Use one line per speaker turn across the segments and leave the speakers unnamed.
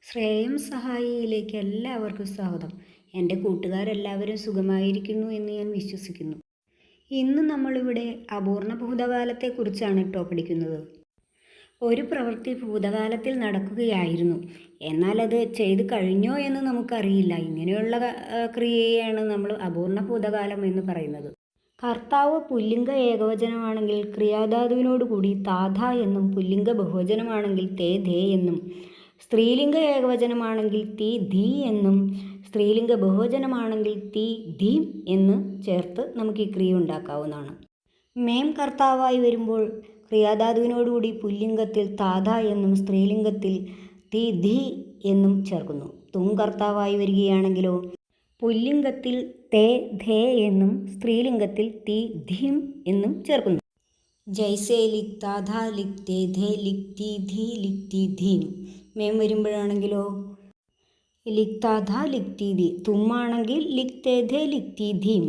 ശ്രേയം സഹായിയിലേക്ക് എല്ലാവർക്കും സ്വാഗതം. എൻ്റെ കൂട്ടുകാരെല്ലാവരും സുഖമായിരിക്കുന്നു എന്ന് ഞാൻ വിശ്വസിക്കുന്നു. ഇന്ന് നമ്മളിവിടെ അപൂർണ ഭൂതകാലത്തെക്കുറിച്ചാണ് കേട്ടോ പഠിക്കുന്നത്. ഒരു പ്രവൃത്തി ഭൂതകാലത്തിൽ നടക്കുകയായിരുന്നു, എന്നാൽ അത് ചെയ്തു കഴിഞ്ഞോ എന്ന് നമുക്കറിയില്ല. ഇങ്ങനെയുള്ള ക്രിയയാണ് നമ്മൾ അപൂർണ ഭൂതകാലം എന്ന് പറയുന്നത്. കർത്താവ് പുല്ലിംഗ ഏകവചനമാണെങ്കിൽ ക്രിയാധാതുവിനോടുകൂടി താഥ എന്നും, പുല്ലിംഗ ബഹുവചനമാണെങ്കിൽ തേ ധേ എന്നും, സ്ത്രീലിംഗ ഏകവചനമാണെങ്കിൽ തീ ധീ എന്നും, സ്ത്രീലിംഗ ബഹുവചനമാണെങ്കിൽ തീ ധീം എന്ന് ചേർത്ത് നമുക്ക് ഈ ക്രിയ ഉണ്ടാക്കാവുന്നതാണ്. മേം കർത്താവായി വരുമ്പോൾ ക്രിയാധാതുവിനോടുകൂടി പുല്ലിംഗത്തിൽ താഥ എന്നും സ്ത്രീലിംഗത്തിൽ തീ ധീ എന്നും ചേർക്കുന്നു. തും കർത്താവായി വരികയാണെങ്കിലോ പുല്ലിംഗത്തിൽ തേ ധേ എന്നും സ്ത്രീലിംഗത്തിൽ തീ ധീം എന്നും ചേർക്കുന്നു. ജൈസേ ലിക് താഥ ലിക് തേ ധേ ലിക് തീ ധീ ലിക് തീ ധീം. മേം വരുമ്പോഴാണെങ്കിലോ ലിക് താഥ ലിക് തീ ധീ. തുമ്മാണെങ്കിൽ ലിക് തേ ധേ ലിക് തീ ധീം.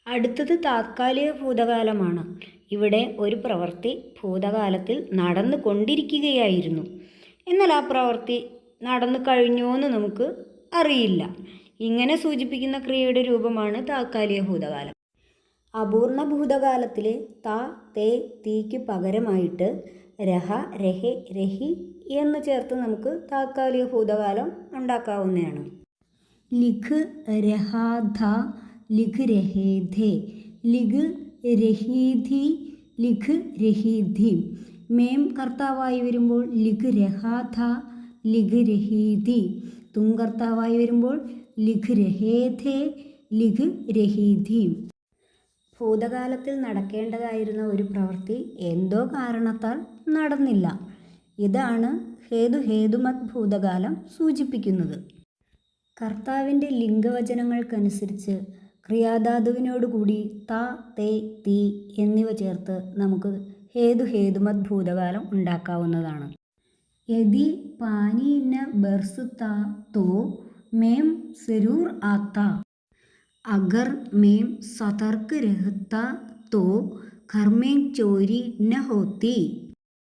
അടുത്തത് താത്കാലിക ഭൂതകാലമാണ്. ഇവിടെ ഒരു പ്രവൃത്തി ഭൂതകാലത്തിൽ നടന്നു കൊണ്ടിരിക്കുകയായിരുന്നു, എന്നാൽ ആ പ്രവൃത്തി നടന്നു കഴിഞ്ഞോ എന്ന് നമുക്ക് അറിയില്ല. ഇങ്ങനെ സൂചിപ്പിക്കുന്ന ക്രിയയുടെ രൂപമാണ് താത്കാലിക ഭൂതകാലം. അപൂർണ ഭൂതകാലത്തിലെ ത തേ തീക്ക് പകരമായിട്ട് രഹ രഹെ രഹി എന്ന് ചേർത്ത് നമുക്ക് താത്കാലിക ഭൂതകാലം ഉണ്ടാക്കാവുന്നതാണ്. ലിഖ് രഹാധ ലിഖ് രഹേധേ, ലിഖ് രഹീധി ലിഖ് രഹീധി. മേം കർത്താവായി വരുമ്പോൾ ലിഖ് രഹാധ ലിഖ് രഹീധി. തും കർത്താവായി വരുമ്പോൾ ലിഖ് രഹേധേ ലിഖ് രഹീധി. ഭൂതകാലത്തിൽ നടക്കേണ്ടതായിരുന്ന ഒരു പ്രവൃത്തി എന്തോ കാരണത്താൽ നടന്നില്ല. ഇതാണ് ഹേതുമത് ഭൂതകാലം സൂചിപ്പിക്കുന്നത്. കർത്താവിൻ്റെ ലിംഗവചനങ്ങൾക്കനുസരിച്ച് ക്രിയാധാതുവിനോടുകൂടി ത തേ തീ എന്നിവ ചേർത്ത് നമുക്ക് ഹേതുമത് ഭൂതകാലം ഉണ്ടാക്കാവുന്നതാണ്. യദി പാനി ന ബർസുത്ത തോ മേം സരൂർ ആത്ത, അഗർ മേം സതർക്ക് രഹത്ത തോ घर में चोरी न होती.